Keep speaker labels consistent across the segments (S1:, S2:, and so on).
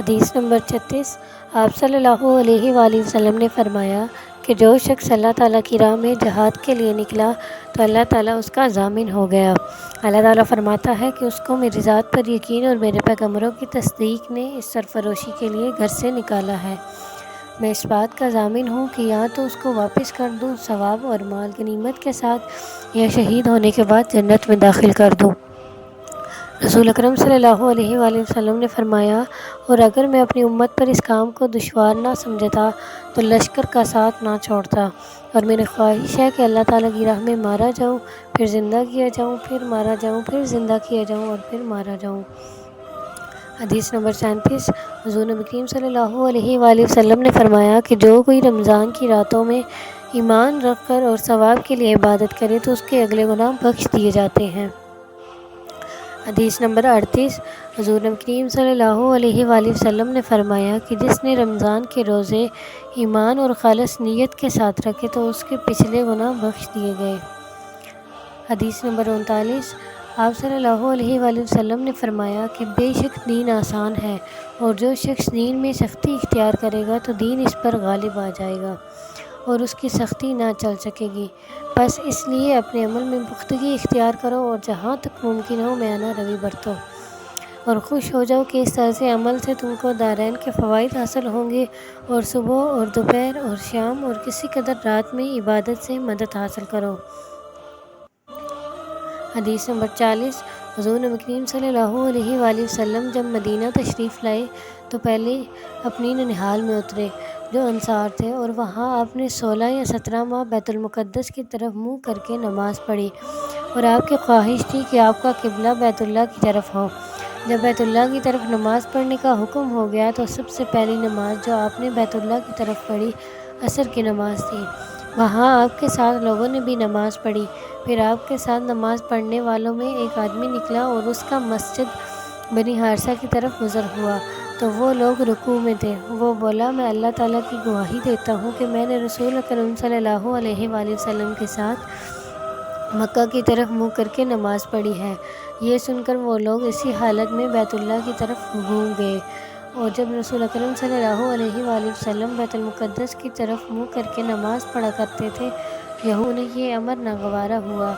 S1: حدیث نمبر 36۔ آپ صلی اللہ علیہ وآلہ وسلم نے فرمایا کہ جو شخص اللہ تعالیٰ کی راہ میں جہاد کے لیے نکلا تو اللہ تعالیٰ اس کا ضامن ہو گیا۔ اللہ تعالیٰ فرماتا ہے کہ اس کو میری ذات پر یقین اور میرے پیغمبروں کی تصدیق نے اس سرفروشی کے لیے گھر سے نکالا ہے۔ میں اس بات کا ضامن ہوں کہ یا تو اس کو واپس کر دوں ثواب اور مال غنیمت کے ساتھ، یا شہید ہونے کے بعد جنت میں داخل کر دوں۔ رسول اکرم صلی اللہ علیہ وآلہ وسلم نے فرمایا، اور اگر میں اپنی امت پر اس کام کو دشوار نہ سمجھتا تو لشکر کا ساتھ نہ چھوڑتا، اور میری خواہش ہے کہ اللہ تعالیٰ کی راہ میں مارا جاؤں، پھر زندہ کیا جاؤں، پھر مارا جاؤں، پھر زندہ کیا جاؤں اور پھر مارا جاؤں۔ حدیث نمبر 37۔ حضور نبی کریم صلی اللہ علیہ وآلہ وسلم نے فرمایا کہ جو کوئی رمضان کی راتوں میں ایمان رکھ کر اور ثواب کے لیے عبادت کرے تو اس کے اگلے گناہ بخش دیے جاتے ہیں۔ حدیث نمبر 38۔ حضور نبی کریم صلی اللہ علیہ وآلہ وسلم نے فرمایا کہ جس نے رمضان کے روزے ایمان اور خالص نیت کے ساتھ رکھے تو اس کے پچھلے گناہ بخش دیے گئے۔ حدیث نمبر 39۔ آپ صلی اللہ علیہ وآلہ وسلم نے فرمایا کہ بے شک دین آسان ہے، اور جو شخص دین میں سختی اختیار کرے گا تو دین اس پر غالب آ جائے گا اور اس کی سختی نہ چل سکے گی۔ بس اس لیے اپنے عمل میں پختگی اختیار کرو اور جہاں تک ممکن ہو میانہ روی برتو، اور خوش ہو جاؤ کہ اس طرز عمل سے تم کو دارین کے فوائد حاصل ہوں گے، اور صبح اور دوپہر اور شام اور کسی قدر رات میں عبادت سے مدد حاصل کرو۔ حدیث نمبر 40۔ حضور نبی کریم صلی اللہ علیہ وآلہ وسلم جب مدینہ تشریف لائے تو پہلے اپنی ننہال میں اترے جو انصار تھے، اور وہاں آپ نے 16 یا 17 ماہ بیت المقدس کی طرف منہ کر کے نماز پڑھی، اور آپ کی خواہش تھی کہ آپ کا قبلہ بیت اللہ کی طرف ہو۔ جب بیت اللہ کی طرف نماز پڑھنے کا حکم ہو گیا تو سب سے پہلی نماز جو آپ نے بیت اللہ کی طرف پڑھی عصر کی نماز تھی۔ وہاں آپ کے ساتھ لوگوں نے بھی نماز پڑھی۔ پھر آپ کے ساتھ نماز پڑھنے والوں میں ایک آدمی نکلا اور اس کا مسجد بنی حارثہ کی طرف گزر ہوا تو وہ لوگ رکوع میں تھے۔ وہ بولا، میں اللہ تعالیٰ کی گواہی دیتا ہوں کہ میں نے رسول اکرم صلی اللہ علیہ وآلہ وسلم کے ساتھ مکہ کی طرف منہ کر کے نماز پڑھی ہے۔ یہ سن کر وہ لوگ اسی حالت میں بیت اللہ کی طرف گھوم گئے، اور جب رسول اکرم صلی اللہ علیہ وآلہ وسلم بیت المقدس کی طرف منہ کر کے نماز پڑھا کرتے تھے، انہیں یہ امر ناگوارا ہوا۔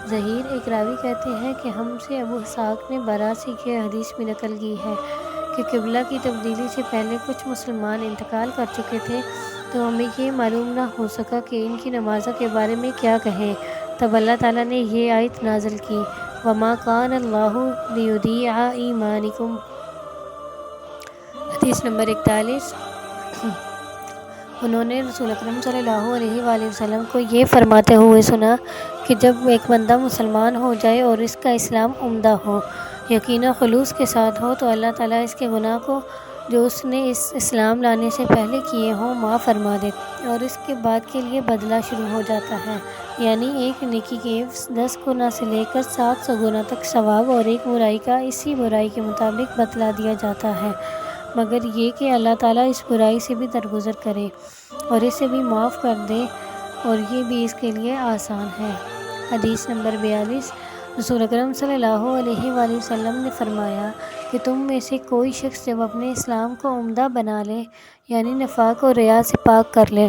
S1: ظہیر ایک راوی کہتے ہیں کہ ہم سے ابو اسحاق نے برا سے یہ حدیث بھی نقل کی ہے کہ قبلہ کی تبدیلی سے پہلے کچھ مسلمان انتقال کر چکے تھے، تو ہمیں یہ معلوم نہ ہو سکا کہ ان کی نمازوں کے بارے میں کیا کہیں۔ تب اللہ تعالیٰ نے یہ آیت نازل کی، وَمَا كَانَ اللَّهُ لِيُضِيعَ إِيمَانَكُمْ۔ حدیث نمبر 41۔ انہوں نے رسول اکرم صلی اللہ علیہ وآلہ وسلم کو یہ فرماتے ہوئے سنا کہ جب ایک بندہ مسلمان ہو جائے اور اس کا اسلام عمدہ ہو، یقین و خلوص کے ساتھ ہو، تو اللہ تعالیٰ اس کے گناہ کو جو اس نے اس اسلام لانے سے پہلے کیے ہوں معاف فرما دے، اور اس کے بعد کے لیے بدلہ شروع ہو جاتا ہے، یعنی ایک نیکی کے 10 گنا سے لے کر 700 گنا تک ثواب، اور ایک برائی کا اسی برائی کے مطابق بتلا دیا جاتا ہے، مگر یہ کہ اللہ تعالیٰ اس برائی سے بھی درگزر کرے اور اسے بھی معاف کر دے، اور یہ بھی اس کے لیے آسان ہے۔ حدیث نمبر 42۔ رسول اکرم صلی اللہ علیہ وآلہ وسلم نے فرمایا کہ تم میں سے کوئی شخص جب اپنے اسلام کو عمدہ بنا لے، یعنی نفاق اور ریا سے پاک کر لے،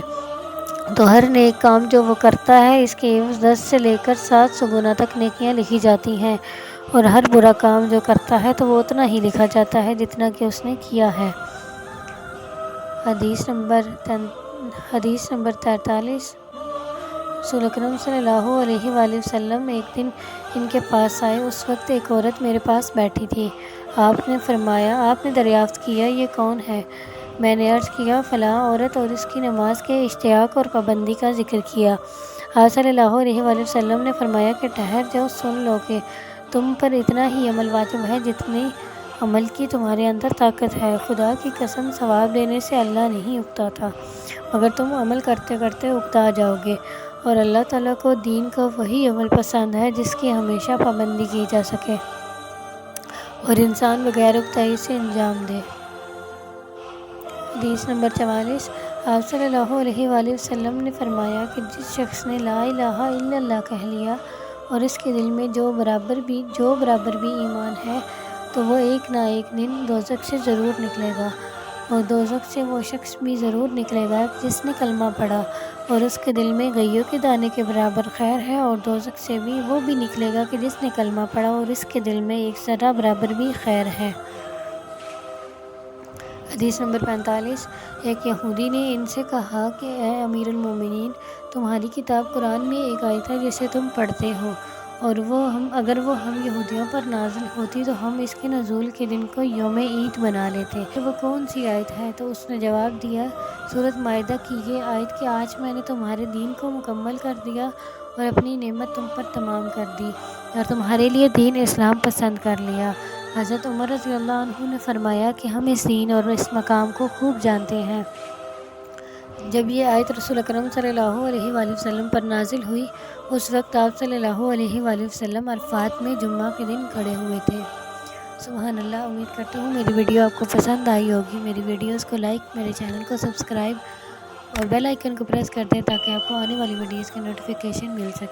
S1: تو ہر نیک کام جو وہ کرتا ہے اس کے عوض 10 سے لے کر 700 گنا تک نیکیاں لکھی جاتی ہیں، اور ہر برا کام جو کرتا ہے تو وہ اتنا ہی لکھا جاتا ہے جتنا کہ اس نے کیا ہے۔ حدیث نمبر 43۔ رسول اکرم صلی اللہ علیہ وآلہ وسلم ایک دن ان کے پاس آئے۔ اس وقت ایک عورت میرے پاس بیٹھی تھی۔ آپ نے فرمایا، آپ نے دریافت کیا یہ کون ہے؟ میں نے عرض کیا، فلاں عورت، اور اس کی نماز کے اشتیاق اور پابندی کا ذکر کیا۔ آپ صلی اللہ علیہ وآلہ وسلم نے فرمایا کہ ٹھہر جاؤ، سن لو کہ تم پر اتنا ہی عمل واجب ہے جتنی عمل کی تمہارے اندر طاقت ہے۔ خدا کی قسم، ثواب دینے سے اللہ نہیں اکتاتا، مگر تم عمل کرتے کرتے اکتا جاؤ گے، اور اللہ تعالیٰ کو دین کا وہی عمل پسند ہے جس کی ہمیشہ پابندی کی جا سکے اور انسان بغیر اکتائی سے انجام دے۔ حدیث نمبر 44۔ آپ صلی اللہ علیہ وآلہ وسلم نے فرمایا کہ جس شخص نے لا الہ الا اللہ کہہ لیا اور اس کے دل میں جو برابر بھی ایمان ہے، تو وہ ایک نہ ایک دن دوزخ سے ضرور نکلے گا، اور دوزخ سے وہ شخص بھی ضرور نکلے گا جس نے کلمہ پڑھا اور اس کے دل میں گئیوں کے دانے کے برابر خیر ہے، اور دوزخ سے بھی وہ بھی نکلے گا کہ جس نے کلمہ پڑھا اور اس کے دل میں ایک ذرہ برابر بھی خیر ہے۔ حدیث نمبر 45۔ ایک یہودی نے ان سے کہا کہ اے امیر المومنین، تمہاری کتاب قرآن میں ایک آیت ہے جسے تم پڑھتے ہو، اور اگر وہ ہم یہودیوں پر نازل ہوتی تو ہم اس کے نزول کے دن کو یوم عید بنا لیتے۔ وہ کون سی آیت ہے؟ تو اس نے جواب دیا، سورۃ مائدہ کی یہ آیت کہ آج میں نے تمہارے دین کو مکمل کر دیا اور اپنی نعمت تم پر تمام کر دی اور تمہارے لیے دین اسلام پسند کر لیا۔ حضرت عمر رضی اللہ عنہ نے فرمایا کہ ہم اس دین اور اس مقام کو خوب جانتے ہیں۔ جب یہ آیت رسول اکرم صلی اللہ علیہ وآلہ وسلم پر نازل ہوئی، اس وقت آپ صلی اللہ علیہ وآلہ وسلم عرفات میں جمعہ کے دن کھڑے ہوئے تھے۔ سبحان اللہ۔ امید کرتی ہوں میری ویڈیو آپ کو پسند آئی ہوگی۔ میری ویڈیوز کو لائک، میرے چینل کو سبسکرائب اور بیل آئیکن کو پریس کر دیں تاکہ آپ کو آنے والی ویڈیوز کی نوٹیفیکیشن مل سکے۔